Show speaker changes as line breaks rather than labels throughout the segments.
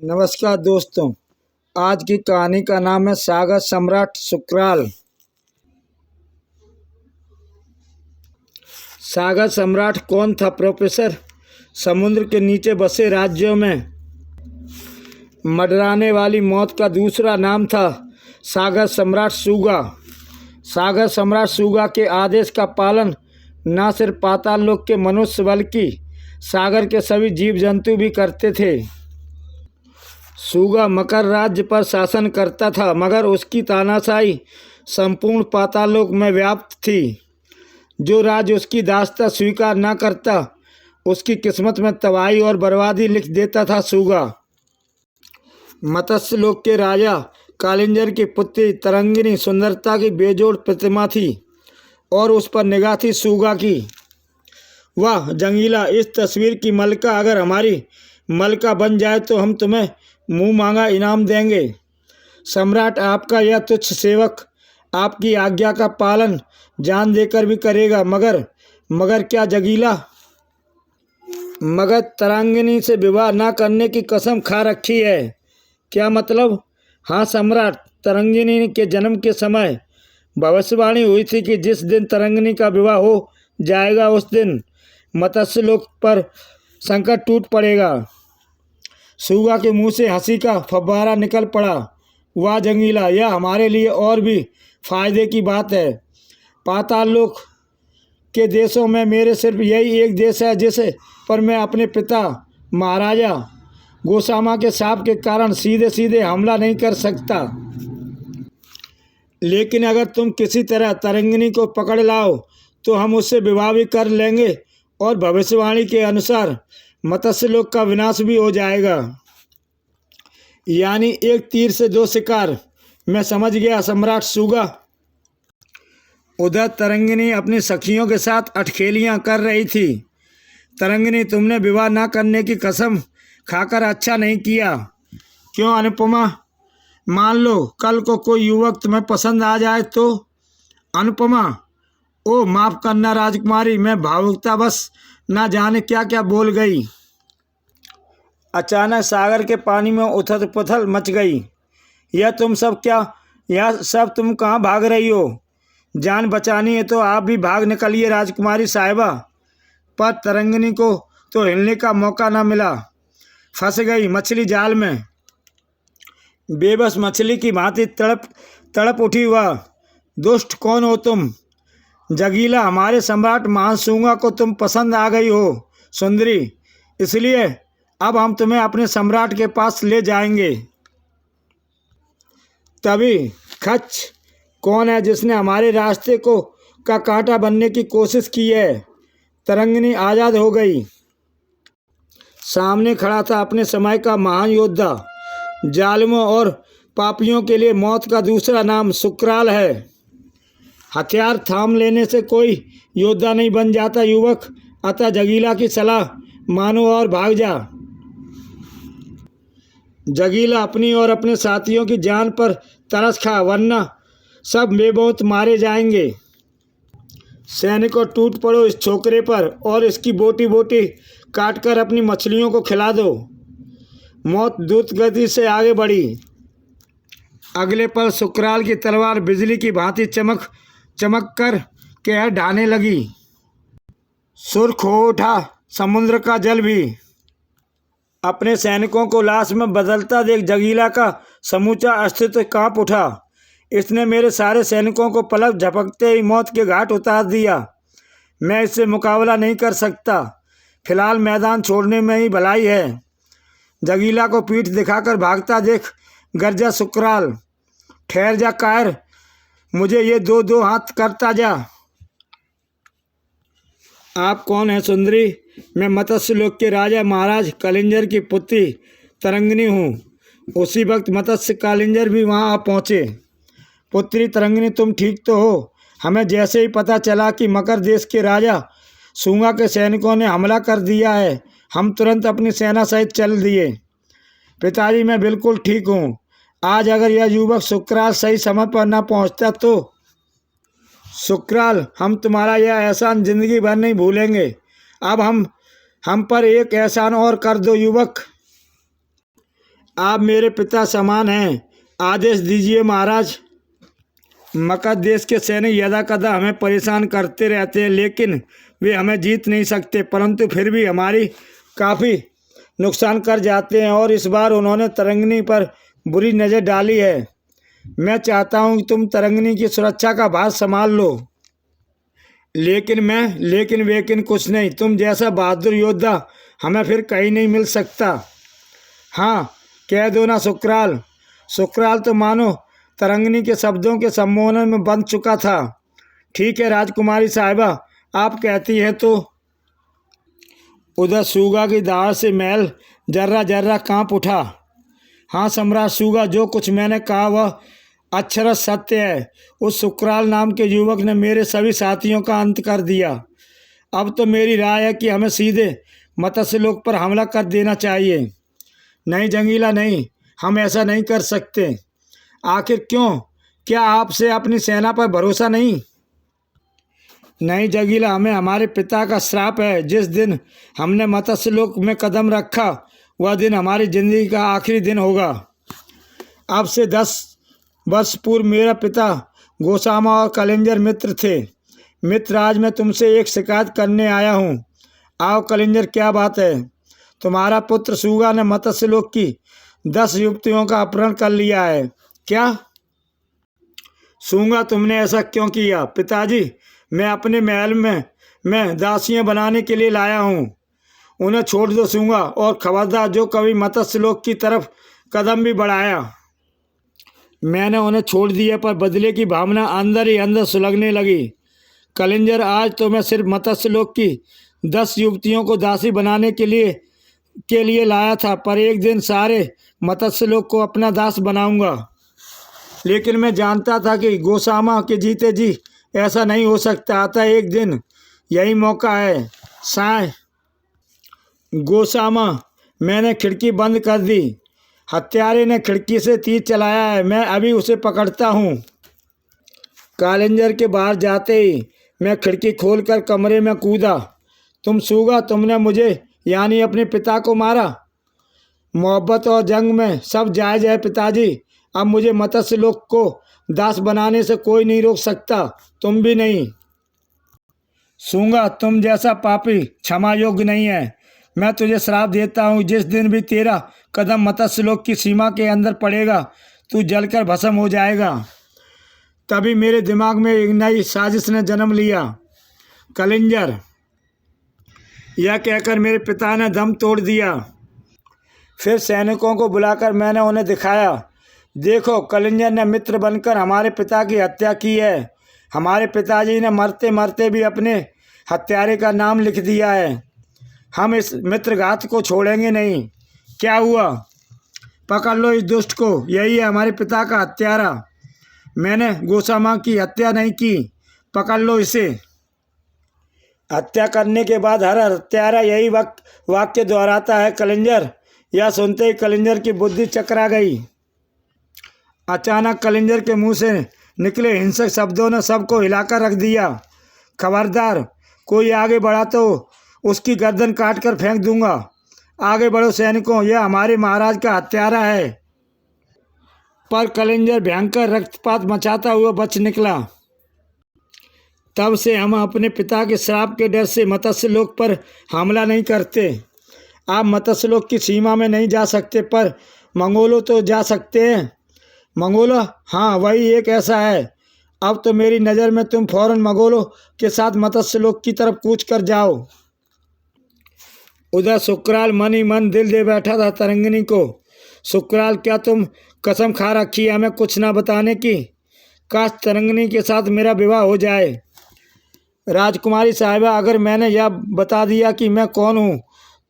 नमस्कार दोस्तों। आज की कहानी का नाम है सागर सम्राट सुकराल। सागर सम्राट कौन था प्रोफेसर? समुद्र के नीचे बसे राज्यों में मंडराने वाली मौत का दूसरा नाम था सागर सम्राट सूगा। सागर सम्राट सूगा के आदेश का पालन न सिर्फ पाताल लोक के मनुष्य बल्कि सागर के सभी जीव जंतु भी करते थे। सूगा मकर राज्य पर शासन करता था, मगर उसकी तानाशाही संपूर्ण पातालोक में व्याप्त थी। जो राज्य उसकी दासता स्वीकार न करता उसकी किस्मत में तबाही और बर्बादी लिख देता था सूगा। मत्स्य लोक के राजा कालिंजर की पुत्री तरंगिनी सुंदरता की बेजोड़ प्रतिमा थी और उस पर निगाह थी सूगा की। वाह जंगीला, इस तस्वीर की मलका अगर हमारी मलका बन जाए तो हम तुम्हें मुंह मांगा इनाम देंगे। सम्राट आपका यह तुच्छ सेवक आपकी आज्ञा का पालन जान देकर भी करेगा, मगर क्या जगीला? मगर तरंगिनी से विवाह न करने की कसम खा रखी है। क्या मतलब? हाँ सम्राट, तरंगिनी के जन्म के समय भविष्यवाणी हुई थी कि जिस दिन तरंगिनी का विवाह हो जाएगा उस दिन मत्स्य लोक पर संकट टूट पड़ेगा। सूगा के मुंह से हंसी का फव्वारा निकल पड़ा। वाह जंगीला, यह हमारे लिए और भी फायदे की बात है। पाताल लोक के देशों में मेरे सिर्फ यही एक देश है जिस पर मैं अपने पिता महाराजा गोसामा के शाप के कारण सीधे सीधे हमला नहीं कर सकता। लेकिन अगर तुम किसी तरह तरंगिनी को पकड़ लाओ तो हम उससे विवाह भी कर लेंगे और भविष्यवाणी के अनुसार मत्स्य लोक का विनाश भी हो जाएगा। यानी एक तीर से दो शिकार। मैं समझ गया सम्राट सूगा। उधर तरंगिनी अपनी सखियों के साथ अटखेलियां कर रही थी। तरंगिनी, तुमने विवाह न करने की कसम खाकर अच्छा नहीं किया। क्यों अनुपमा? मान लो कल को कोई युवक तुम्हें पसंद आ जाए तो? अनुपमा, ओ माफ करना राजकुमारी, मैं भावुकतावश न जाने क्या क्या बोल गई। अचानक सागर के पानी में उथल पुथल मच गई। यह सब तुम कहाँ भाग रही हो? जान बचानी है तो आप भी भाग निकलिए राजकुमारी साहिबा। पर तरंगिनी को तो हिलने का मौका न मिला। फंस गई मछली जाल में। बेबस मछली की भांति तड़प उठी वह। दुष्ट कौन हो तुम? जगीला, हमारे सम्राट महासूंगा को तुम पसंद आ गई हो सुंदरी, इसलिए अब हम तुम्हें अपने सम्राट के पास ले जाएंगे। तभी खच, कौन है जिसने हमारे रास्ते का कांटा बनने की कोशिश की है? तरंगिनी आज़ाद हो गई। सामने खड़ा था अपने समय का महान योद्धा। जालिमों और पापियों के लिए मौत का दूसरा नाम सुकराल है। हथियार थाम लेने से कोई योद्धा नहीं बन जाता युवक, अतः जगीला की सलाह मानो और भाग जा। जगीला, अपनी और अपने साथियों की जान पर तरस खा, वरना सब बेमौत मारे जाएंगे। सैनिकों, टूट पड़ो इस छोकरे पर और इसकी बोटी बोटी काटकर अपनी मछलियों को खिला दो। मौत द्रुत गति से आगे बढ़ी। अगले पल सुकराल की तलवार बिजली की भांति चमक कर कहर ढाने लगी। सुर्ख हो उठा समुद्र का जल भी। अपने सैनिकों को लाश में बदलता देख जगीला का समूचा अस्तित्व कांप उठा। इसने मेरे सारे सैनिकों को पलक झपकते ही मौत के घाट उतार दिया। मैं इससे मुकाबला नहीं कर सकता। फिलहाल मैदान छोड़ने में ही भलाई है। जगीला को पीठ दिखाकर भागता देख गर्जा सुकराल। ठहर जा कायर, मुझे ये दो हाथ करता जा। आप कौन हैं सुंदरी? मैं मत्स्य लोक के राजा महाराज कालिंजर की पुत्री तरंगिनी हूँ। उसी वक्त मत्स्य कालिंजर भी वहाँ आ पहुँचे। पुत्री तरंगिनी, तुम ठीक तो हो? हमें जैसे ही पता चला कि मकर देश के राजा सूंगा के सैनिकों ने हमला कर दिया है, हम तुरंत अपनी सेना सहित चल दिए। पिताजी, मैं बिल्कुल ठीक हूँ। आज अगर यह युवक सुकराल सही समय पर न पहुँचता तो? सुकराल, हम तुम्हारा यह एहसान जिंदगी भर नहीं भूलेंगे। अब हम पर एक एहसान और कर दो युवक। आप मेरे पिता समान हैं, आदेश दीजिए महाराज। मगध देश के सैनिक यदा कदा हमें परेशान करते रहते हैं, लेकिन वे हमें जीत नहीं सकते, परंतु फिर भी हमारी काफ़ी नुकसान कर जाते हैं और इस बार उन्होंने तरंगिनी पर बुरी नज़र डाली है। मैं चाहता हूं कि तुम तरंगिनी की सुरक्षा का भार संभाल लो। लेकिन कुछ नहीं, तुम जैसा बहादुर योद्धा हमें फिर कहीं नहीं मिल सकता। हाँ, कह दो ना सुकराल। सुकराल तो मानो तरंगिनी के शब्दों के सम्मोहन में बंध चुका था। ठीक है राजकुमारी साहिबा, आप कहती हैं तो। उधर सूगा की दाढ़ से मैल जर्रा जर्रा कांप उठा। हाँ सम्राट सूगा, जो कुछ मैंने कहा वह अक्षरशः सत्य है। उस सुकराल नाम के युवक ने मेरे सभी साथियों का अंत कर दिया। अब तो मेरी राय है कि हमें सीधे मत्स्यलोक पर हमला कर देना चाहिए। नहीं जंगीला नहीं, हम ऐसा नहीं कर सकते। आखिर क्यों? क्या आपसे अपनी सेना पर भरोसा नहीं? नहीं जंगीला, हमें हमारे पिता का श्राप है। जिस दिन हमने मत्स्यलोक में कदम रखा वह दिन हमारी ज़िंदगी का आखिरी दिन होगा। अब से 10 वर्ष पूर्व मेरा पिता गोसामा और कलिंजर मित्र थे। मित्र, आज मैं तुमसे एक शिकायत करने आया हूँ। आओ कलिंजर, क्या बात है? तुम्हारा पुत्र सूगा ने मत्स्यलोक की 10 युवतियों का अपहरण कर लिया है। क्या? सूगा, तुमने ऐसा क्यों किया? पिताजी, मैं अपने महल में दासियां बनाने के लिए लाया हूँ। उन्हें छोड़ दो सूगा, और खबरदार जो कभी मत्स्यलोक की तरफ कदम भी बढ़ाया। मैंने उन्हें छोड़ दिया, पर बदले की भावना अंदर ही अंदर सुलगने लगी। कलिंजर, आज तो मैं सिर्फ मत्स्यलोक की 10 युवतियों को दासी बनाने के लिए लाया था, पर एक दिन सारे मत्स्यलोक को अपना दास बनाऊंगा। लेकिन मैं जानता था कि गोसामा के जीते जी ऐसा नहीं हो सकता। अतः एक दिन यही मौका है। साय गोसामा, मैंने खिड़की बंद कर दी। हत्यारे ने खिड़की से तीर चलाया है, मैं अभी उसे पकड़ता हूँ। कलिंजर के बाहर जाते ही मैं खिड़की खोलकर कमरे में कूदा। तुम सूगा, तुमने मुझे यानी अपने पिता को मारा। मोहब्बत और जंग में सब जायज़ है पिताजी। अब मुझे मत्स्यलोक को दास बनाने से कोई नहीं रोक सकता, तुम भी नहीं। सूगा, तुम जैसा पापी क्षमा योग्य नहीं है। मैं तुझे श्राप देता हूँ, जिस दिन भी तेरा कदम मत्स्यलोक की सीमा के अंदर पड़ेगा तू जलकर भस्म हो जाएगा। तभी मेरे दिमाग में एक नई साजिश ने जन्म लिया। कलिंजर, यह कहकर मेरे पिता ने दम तोड़ दिया। फिर सैनिकों को बुलाकर मैंने उन्हें दिखाया। देखो, कलिंजर ने मित्र बनकर हमारे पिता की हत्या की है। हमारे पिताजी ने मरते मरते भी अपने हत्यारे का नाम लिख दिया है। हम इस मित्रघात को छोड़ेंगे नहीं। क्या हुआ? पकड़ लो इस दुष्ट को, यही है हमारे पिता का हत्यारा। मैंने गोसामा की हत्या नहीं की, पकड़ लो इसे। हत्या करने के बाद हर हत्यारा यही वाक्य दोहराता है कलिंजर। यह सुनते ही कलिंजर की बुद्धि चकरा गई। अचानक कलिंजर के मुंह से निकले हिंसक शब्दों ने सबको हिलाकर रख दिया। खबरदार, कोई आगे बढ़ा तो उसकी गर्दन काटकर फेंक दूंगा। आगे बढ़ो सैनिकों, यह हमारे महाराज का हत्यारा है। पर कलिंजर भयंकर रक्तपात मचाता हुआ बच निकला। तब से हम अपने पिता के श्राप के डर से मत्स्यलोक पर हमला नहीं करते। आप मत्स्यलोक की सीमा में नहीं जा सकते, पर मंगोलो तो जा सकते हैं। मंगोलो? हाँ, वही एक ऐसा है। अब तो मेरी नज़र में तुम फौरन मंगोलो के साथ मत्स्यलोक की तरफ कूच कर जाओ। उधर सुकराल मन ही मन दिल दे बैठा था तरंगिनी को। सुकराल, क्या तुम कसम खा रखी है हमें कुछ ना बताने की? काश तरंगिनी के साथ मेरा विवाह हो जाए। राजकुमारी साहिबा, अगर मैंने यह बता दिया कि मैं कौन हूँ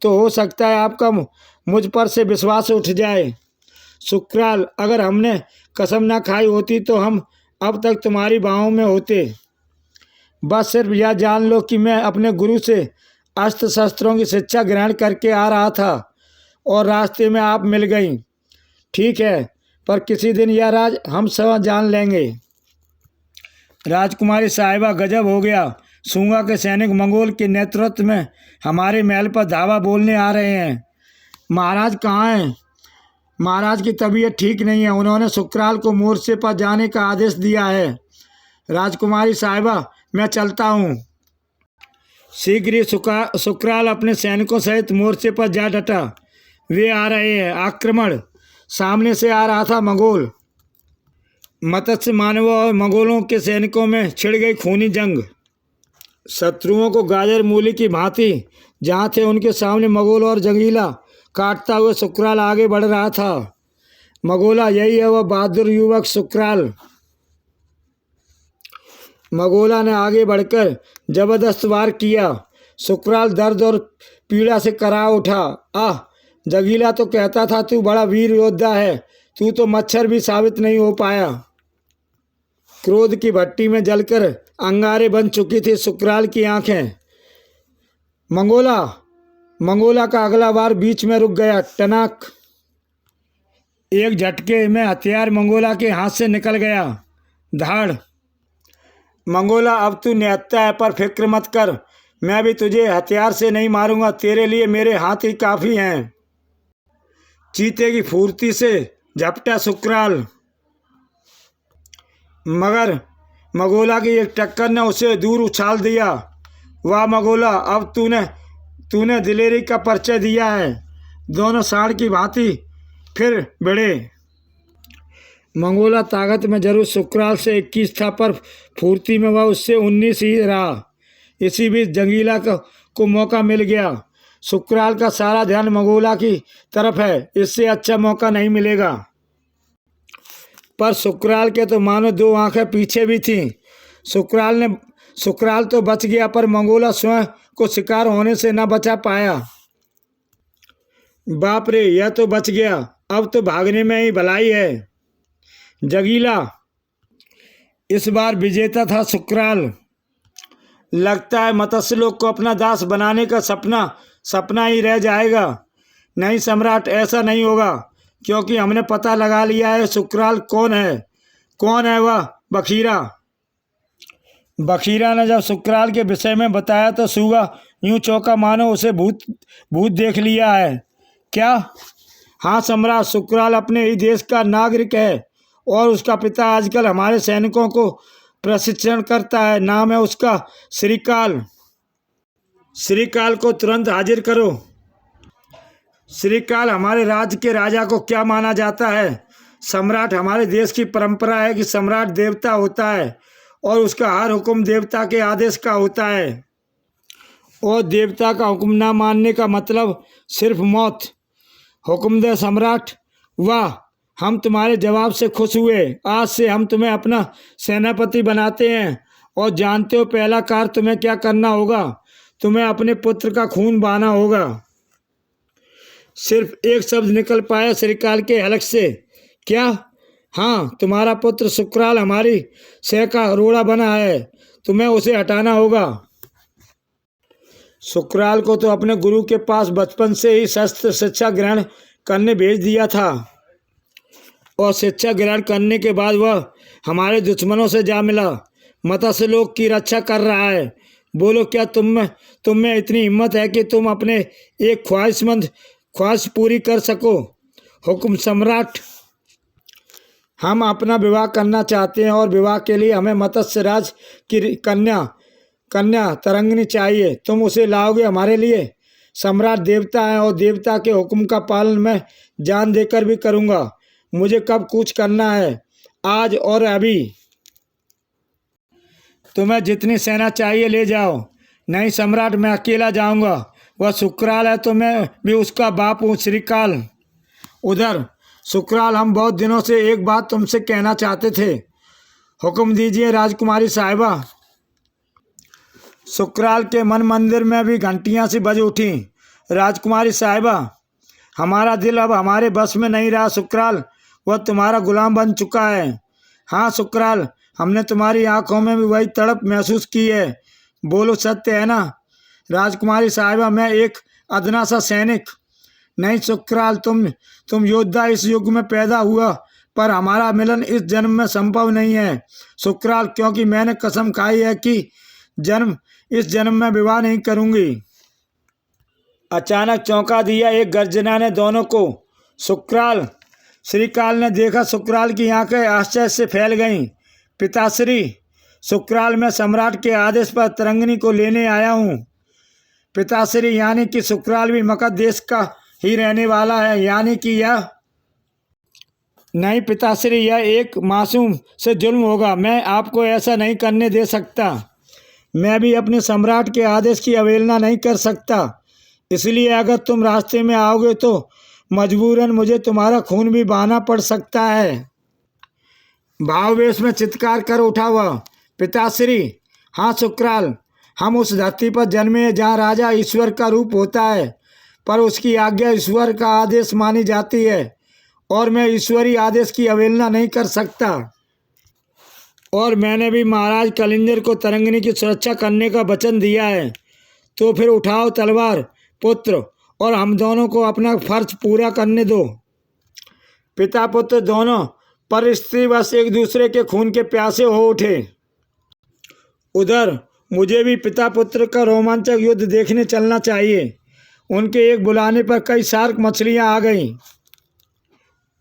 तो हो सकता है आपका मुझ पर से विश्वास उठ जाए। सुकराल, अगर हमने कसम ना खाई होती तो हम अब तक तुम्हारी बाहों में होते। बस सिर्फ यह जान लो कि मैं अपने गुरु से अस्त्र शस्त्रों की शिक्षा ग्रहण करके आ रहा था और रास्ते में आप मिल गई। ठीक है, पर किसी दिन यह राज हम सब जान लेंगे। राजकुमारी साहिबा, गजब हो गया। सूगा के सैनिक मंगोल के नेतृत्व में हमारे महल पर धावा बोलने आ रहे हैं। महाराज कहाँ हैं? महाराज की तबीयत ठीक नहीं है, उन्होंने सुक्राल को मोर्चे पर जाने का आदेश दिया है। राजकुमारी साहिबा, मैं चलता हूँ। शीघ्र ही सुक्राल अपने सैनिकों सहित मोर्चे पर जा डटा। वे आ रहे हैं। आक्रमण। सामने से आ रहा था मंगोल। मत्स्य मानवों और मंगोलों के सैनिकों में छिड़ गई खूनी जंग। शत्रुओं को गाजर मूली की भांति जहाँ थे उनके सामने मंगोल और जंगीला काटता हुआ सुक्राल आगे बढ़ रहा था। मंगोला, यही है वह बहादुर युवक सुक्राल। मंगोला ने आगे बढ़कर जबरदस्त वार किया। सुक्राल दर्द और पीड़ा से करा उठा। आह, जंगीला तो कहता था तू बड़ा वीर योद्धा है, तू तो मच्छर भी साबित नहीं हो पाया। क्रोध की भट्टी में जलकर अंगारे बन चुकी थी सुक्राल की आंखें। मंगोला का अगला वार बीच में रुक गया। टनाक। एक झटके में हथियार मंगोला के हाथ से निकल गया। धाड़। मंगोला, अब तू निहत्था है, पर फिक्र मत कर, मैं भी तुझे हथियार से नहीं मारूंगा, तेरे लिए मेरे हाथ ही काफ़ी हैं। चीते की फुर्ती से झपटा सुक्राल, मगर मंगोला की एक टक्कर ने उसे दूर उछाल दिया। वाह मंगोला, अब तूने दिलेरी का परिचय दिया है। दोनों सांड की भांति फिर भिड़े। मंगोला ताकत में जरूर सुक्राल से 21 था, पर फुर्ती में वह उससे 19 ही रहा। इसी बीच जंगीला को मौका मिल गया। सुक्राल का सारा ध्यान मंगोला की तरफ है, इससे अच्छा मौका नहीं मिलेगा। पर सुक्राल के तो मानो दो आंखें पीछे भी थीं। सुक्राल तो बच गया, पर मंगोला स्वयं को शिकार होने से न बचा पाया। बाप रे, यह तो बच गया, अब तो भागने में ही भलाई है। जंगीला। इस बार विजेता था सुक्राल। लगता है मत्स्य लोग को अपना दास बनाने का सपना ही रह जाएगा। नहीं सम्राट, ऐसा नहीं होगा, क्योंकि हमने पता लगा लिया है सुक्राल कौन है वह बखीरा ने जब सुक्राल के विषय में बताया तो सूगा यूं चौंका मानो उसे भूत देख लिया है। क्या? हाँ सम्राट, सुक्राल अपने ही देश का नागरिक है और उसका पिता आजकल हमारे सैनिकों को प्रशिक्षण करता है। नाम है उसका श्रीकाल। श्रीकाल को तुरंत हाजिर करो। श्रीकाल हमारे राज्य के राजा को क्या माना जाता है? सम्राट, हमारे देश की परंपरा है कि सम्राट देवता होता है और उसका हर हुक्म देवता के आदेश का होता है, और देवता का हुक्म ना मानने का मतलब सिर्फ मौत। हुक्म दे सम्राट। वाह, हम तुम्हारे जवाब से खुश हुए। आज से हम तुम्हें अपना सेनापति बनाते हैं, और जानते हो पहला कार्य तुम्हें क्या करना होगा? तुम्हें अपने पुत्र का खून बहाना होगा। सिर्फ एक शब्द निकल पाया श्रीकाल के हलक से। क्या? हाँ, तुम्हारा पुत्र सुक्राल हमारी सह का रोड़ा बना है, तुम्हें उसे हटाना होगा। सुक्राल को तो अपने गुरु के पास बचपन से ही शस्त्र शिक्षा ग्रहण करने भेज दिया था, और शिक्षा ग्रहण करने के बाद वह हमारे दुश्मनों से जा मिला। मत्स्य लोग की रक्षा कर रहा है। बोलो, क्या तुम में इतनी हिम्मत है कि तुम अपने एक ख्वाहिश पूरी कर सको? हुक्म सम्राट। हम अपना विवाह करना चाहते हैं, और विवाह के लिए हमें मत्स्य राज की कन्या तरंगिणी चाहिए। तुम उसे लाओगे हमारे लिए? सम्राट देवता है, और देवता के हुक्म का पालन मैं जान देकर भी करूँगा। मुझे कब कूच करना है? आज और अभी। तुम्हें जितनी सेना चाहिए ले जाओ। नहीं सम्राट, मैं अकेला जाऊंगा। वह सुक्राल है तो मैं भी उसका बाप हूँ। श्रीकाल। उधर सुक्राल, हम बहुत दिनों से एक बात तुमसे कहना चाहते थे। हुक्म दीजिए राजकुमारी साहिबा। सुक्राल के मन मंदिर में भी घंटियां सी बज उठी। राजकुमारी साहिबा, हमारा दिल अब हमारे बस में नहीं रहा सुक्राल, वह तुम्हारा गुलाम बन चुका है। हाँ सुक्राल, हमने तुम्हारी आंखों में भी वही तड़प महसूस की है। बोलो, सत्य है ना? राजकुमारी साहिबा, मैं एक अदना सा सैनिक। नहीं सुक्राल, तुम योद्धा इस युग में पैदा हुआ, पर हमारा मिलन इस जन्म में संभव नहीं है सुक्राल, क्योंकि मैंने कसम खाई है कि इस जन्म में विवाह नहीं करूंगी। अचानक चौंका दिया एक गर्जना ने दोनों को। सुक्राल, श्रीकाल ने देखा सुकराल की आंखें आश्चर्य से फैल गईं। पिताश्री, सुकराल, मैं सम्राट के आदेश पर तरंगिनी को लेने आया हूँ। पिताश्री, यानी कि सुकराल भी मगध देश का ही रहने वाला है, यानी कि यह? नहीं पिताश्री, यह एक मासूम से जुल्म होगा। मैं आपको ऐसा नहीं करने दे सकता। मैं भी अपने सम्राट के आदेश की अवहेलना नहीं कर सकता। इसलिए अगर तुम रास्ते में आओगे तो मजबूरन मुझे तुम्हारा खून भी बहाना पड़ सकता है। भाववेश में चित्कार कर उठा वह। पिताश्री, हाँ सुकराल, हम उस धरती पर जन्मे जहाँ राजा ईश्वर का रूप होता है, पर उसकी आज्ञा ईश्वर का आदेश मानी जाती है और मैं ईश्वरी आदेश की अवहेलना नहीं कर सकता। और मैंने भी महाराज कलिंजर को तरंगिनी की सुरक्षा करने का वचन दिया है। तो फिर उठाओ तलवार पुत्र और हम दोनों को अपना फर्ज पूरा करने दो। पिता पुत्र दोनों पर स्त्री बस एक दूसरे के खून के प्यासे हो उठे। उधर मुझे भी पिता पुत्र का रोमांचक युद्ध देखने चलना चाहिए। उनके एक बुलाने पर कई शार्क मछलियां आ गईं।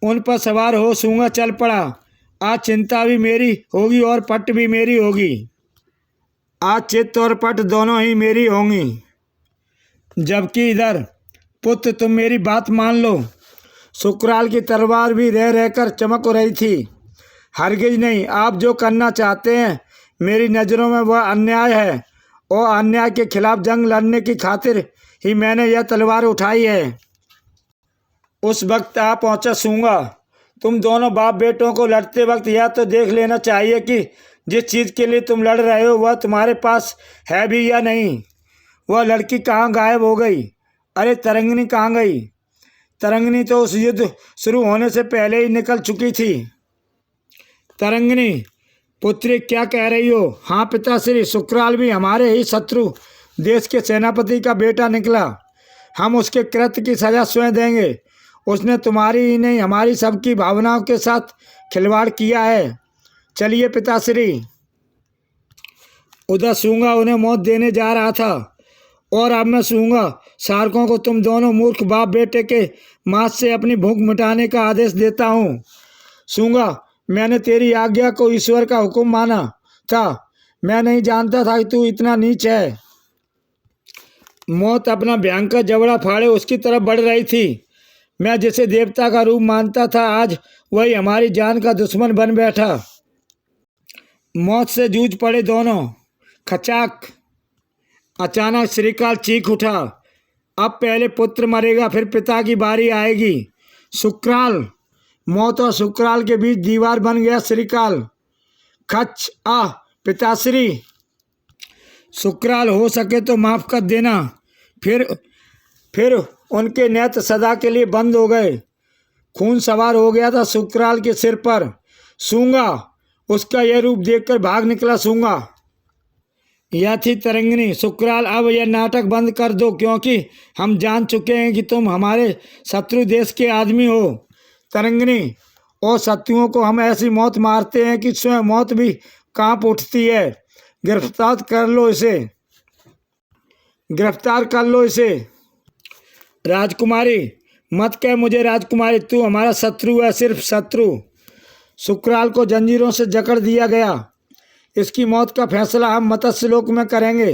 उन पर सवार हो सूंगा चल पड़ा। आज चिंता भी मेरी होगी और पट भी मेरी होगी। आज चित्त और पट दोनों ही मेरी होंगी। जबकि इधर पुत्र, तुम मेरी बात मान लो। सुकराल की तलवार भी रह रहकर चमक रही थी। हरगिज नहीं, आप जो करना चाहते हैं मेरी नज़रों में वह अन्याय है और अन्याय के खिलाफ जंग लड़ने की खातिर ही मैंने यह तलवार उठाई है। उस वक्त आ पहुंचा सूंगा। तुम दोनों बाप बेटों को लड़ते वक्त यह तो देख लेना चाहिए कि जिस चीज़ के लिए तुम लड़ रहे हो वह तुम्हारे पास है भी या नहीं। वह लड़की कहाँ गायब हो गई? अरे तरंगिनी कहाँ गई? तरंगिनी तो उस युद्ध शुरू होने से पहले ही निकल चुकी थी। तरंगिनी पुत्री, क्या कह रही हो? हाँ पिताश्री, सुकराल भी हमारे ही शत्रु देश के सेनापति का बेटा निकला। हम उसके कृत्य की सजा स्वयं देंगे। उसने तुम्हारी ही नहीं हमारी सबकी भावनाओं के साथ खिलवाड़ किया है। चलिए पिताश्री। उधर सूंगा उन्हें मौत देने जा रहा था और अब मैं सूंगा शार्कों को तुम दोनों मूर्ख बाप बेटे के मांस से अपनी भूख मिटाने का आदेश देता हूँ। सूंगा, मैंने तेरी आज्ञा को ईश्वर का हुक्म माना था। मैं नहीं जानता था कि तू इतना नीच है। मौत अपना भयंकर जबड़ा फाड़े उसकी तरफ बढ़ रही थी। मैं जिसे देवता का रूप मानता था आज वही हमारी जान का दुश्मन बन बैठा। मौत से जूझ पड़े दोनों। खचाक! अचानक श्रीकाल चीख उठा। अब पहले पुत्र मरेगा, फिर पिता की बारी आएगी। सुकराल! मौत और सुकराल के बीच दीवार बन गया श्रीकाल। खच! आह! पिताश्री! सुकराल, हो सके तो माफ़ कर देना। फिर उनके नेत्र सदा के लिए बंद हो गए। खून सवार हो गया था सुकराल के सिर पर। सूंगा! उसका यह रूप देखकर भाग निकला सूंगा। यह थी तरंगिनी। सुकराल, अब यह नाटक बंद कर दो, क्योंकि हम जान चुके हैं कि तुम हमारे शत्रु देश के आदमी हो। तरंगिनी, और शत्रुओं को हम ऐसी मौत मारते हैं कि स्वयं मौत भी कांप उठती है। गिरफ्तार कर लो इसे, गिरफ्तार कर लो इसे। राजकुमारी, मत कह मुझे राजकुमारी, तू हमारा शत्रु है, सिर्फ शत्रु। सुकराल को जंजीरों से जकड़ दिया गया। इसकी मौत का फैसला हम मत्स्यलोक में करेंगे,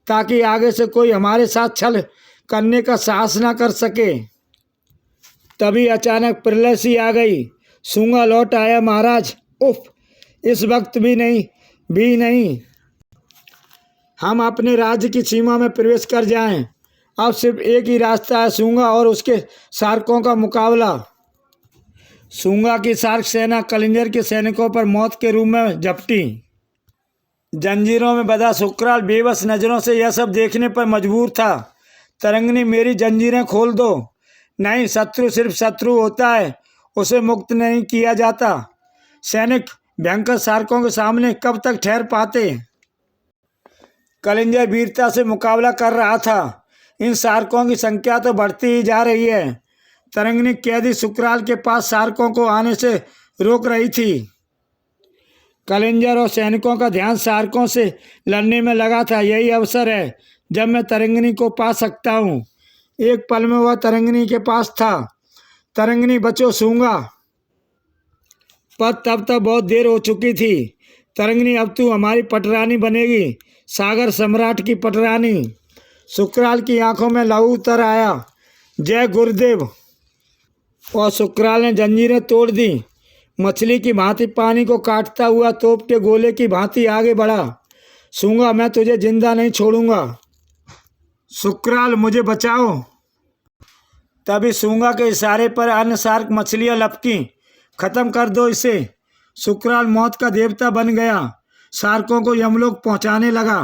ताकि आगे से कोई हमारे साथ छल करने का साहस ना कर सके। तभी अचानक प्रलय सी आ गई। सूंगा लौट आया। महाराज, उफ! इस वक्त भी नहीं। हम अपने राज्य की सीमा में प्रवेश कर जाएं। अब सिर्फ एक ही रास्ता है, सूंगा और उसके शार्कों का मुकाबला। सूंगा की शार्क सेना कलिंजर के सैनिकों पर मौत के रूप में झपटी। जंजीरों में बंधा सुकराल बेबस नज़रों से यह सब देखने पर मजबूर था। तरंगिनी, मेरी जंजीरें खोल दो। नहीं, शत्रु सिर्फ शत्रु होता है, उसे मुक्त नहीं किया जाता। सैनिक भयंकर शार्कों के सामने कब तक ठहर पाते? कलिंजर वीरता से मुकाबला कर रहा था। इन शार्कों की संख्या तो बढ़ती ही जा रही है। तरंगिनी कैदी सुकराल के पास शार्कों को आने से रोक रही थी। कलिंजर और सैनिकों का ध्यान शार्कों से लड़ने में लगा था। यही अवसर है जब मैं तरंगिनी को पा सकता हूँ। एक पल में वह तरंगिनी के पास था। तरंगिनी, बचो सूंगा! पर तब तक बहुत देर हो चुकी थी। तरंगिनी, अब तू हमारी पटरानी बनेगी, सागर सम्राट की पटरानी। शुक्राल की आंखों में लहू उतर आया। जय गुरुदेव। और शुक्राल ने जंजीरें तोड़ दी। मछली की भांति पानी को काटता हुआ तोप के गोले की भांति आगे बढ़ा। सूंगा, मैं तुझे जिंदा नहीं छोड़ूंगा। शुक्राल, मुझे बचाओ। तभी सूंगा के इशारे पर अन्य शार्क मछलियां लपकी। खत्म कर दो इसे। शुक्राल मौत का देवता बन गया, शार्कों को यमलोक पहुंचाने लगा।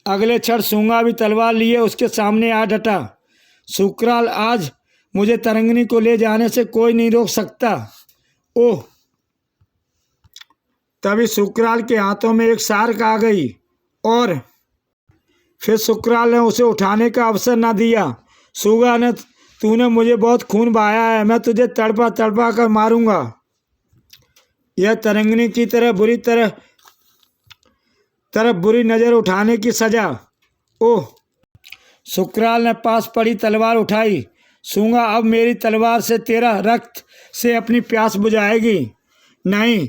अगले क्षण सूंगा भी तलवार लिए उसके सामने आ डटा। शुक्राल, आज मुझे तरंगिनी को ले जाने से कोई नहीं रोक सकता। ओह! तभी शुक्राल के हाथों में एक शार्क आ गई और फिर शुक्राल ने उसे उठाने का अवसर न दिया। सूगा ने, तूने मुझे बहुत खून बहाया है, मैं तुझे तड़पा तड़पा कर मारूंगा। यह तरंगिनी की तरह बुरी नज़र उठाने की सजा। ओह! शुक्राल ने पास पड़ी तलवार उठाई। सूंगा, अब मेरी तलवार से तेरा रक्त से अपनी प्यास बुझाएगी। नहीं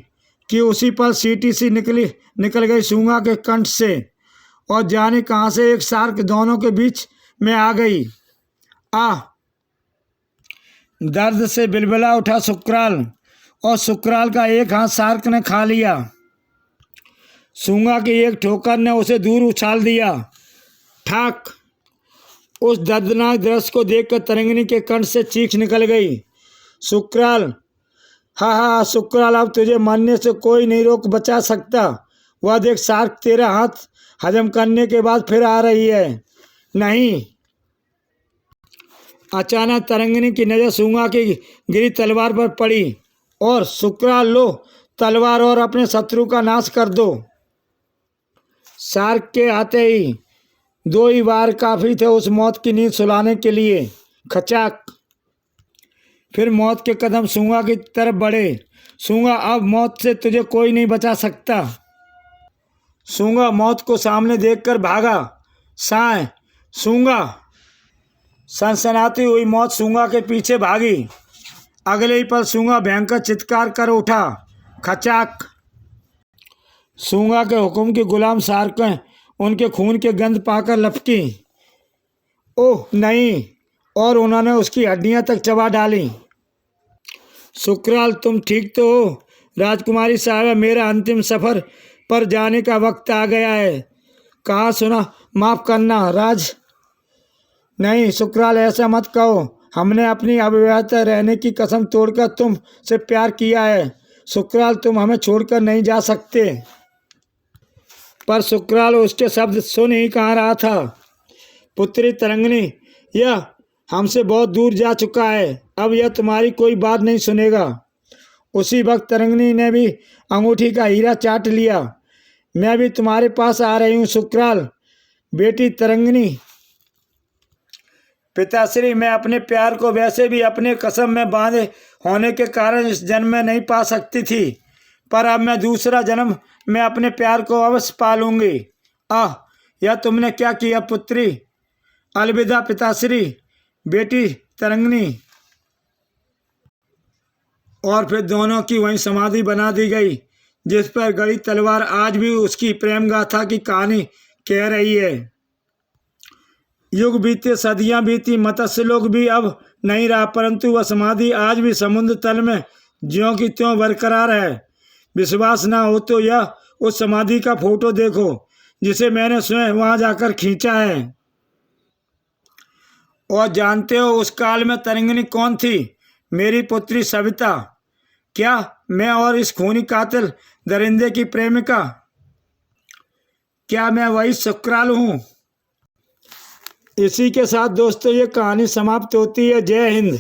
कि उसी पल सीटी सी निकल गई सूंगा के कंठ से और जाने कहाँ से एक शार्क दोनों के बीच में आ गई। दर्द से बिलबिला उठा शुक्राल और शुक्राल का एक हाथ शार्क ने खा लिया। सूंगा की एक ठोकर ने उसे दूर उछाल दिया। ठाक! उस दर्दनाक दृश्य को देखकर तरंगिनी के कंठ से चीख निकल गई। शुक्राल, हा, शुक्राल, अब तुझे मरने से कोई नहीं रोक बचा सकता। वह देख, शार्क तेरा हाथ हजम करने के बाद फिर आ रही है। नहीं। अचानक तरंगिनी की नज़र सूंगा की गिरी तलवार पर पड़ी और शुक्राल, लो तलवार और अपने शत्रु का नाश कर दो। शार्क के आते ही 2 ही बार काफ़ी थे उस मौत की नींद सुलाने के लिए। खचाक! फिर मौत के कदम सूंगा की तरफ बढ़े। सूंगा, अब मौत से तुझे कोई नहीं बचा सकता। सूंगा मौत को सामने देखकर भागा। साए! सूंगा! सनसनाती हुई मौत सूंगा के पीछे भागी। अगले ही पल सूंगा भयंकर चित्कार कर उठा। खचाक! सूंगा के हुक्म की गुलाम शार्कें उनके खून के गंध पाकर लपकी। ओह नहीं! और उन्होंने उसकी हड्डियां तक चबा डाली। शुक्राल, तुम ठीक तो हो? राजकुमारी साहब, मेरा अंतिम सफ़र पर जाने का वक्त आ गया है। कहा सुना, माफ़ करना राज। नहीं शुक्राल, ऐसा मत कहो। हमने अपनी अविवाहित रहने की कसम तोड़कर तुम से प्यार किया है। शुक्राल, तुम हमें छोड़कर नहीं जा सकते। पर शुक्राल उसके शब्द सुन ही कहाँ रहा था। पुत्री तरंगिनी, यह हमसे बहुत दूर जा चुका है, अब यह तुम्हारी कोई बात नहीं सुनेगा। उसी वक्त तरंगिनी ने भी अंगूठी का हीरा चाट लिया। मैं भी तुम्हारे पास आ रही हूँ शुक्राल। बेटी तरंगिनी। पिताश्री, मैं अपने प्यार को वैसे भी अपने कसम में बांधे होने के कारण इस जन्म में नहीं पा सकती थी, पर अब मैं दूसरा जन्म में अपने प्यार को अवश्य पालूंगी। यह तुमने क्या किया पुत्री? अलविदा पिताश्री। बेटी तरंगिनी। और फिर दोनों की वहीं समाधि बना दी गई, जिस पर गड़ी तलवार आज भी उसकी प्रेम गाथा की कहानी कह रही है। युग बीते, सदियां बीती, मत्स्य लोक भी अब नहीं रहा, परंतु वह समाधि आज भी समुद्र तल में ज्यों की त्यों बरकरार है। विश्वास ना हो तो यह उस समाधि का फोटो देखो, जिसे मैंने स्वयं वहां जाकर खींचा है। और जानते हो उस काल में तरंगिनी कौन थी? मेरी पुत्री सविता। क्या मैं और इस खूनी कातिल दरिंदे की प्रेमिका? क्या मैं वही शुक्राल हूँ? इसी के साथ दोस्तों ये कहानी समाप्त होती है। जय हिंद।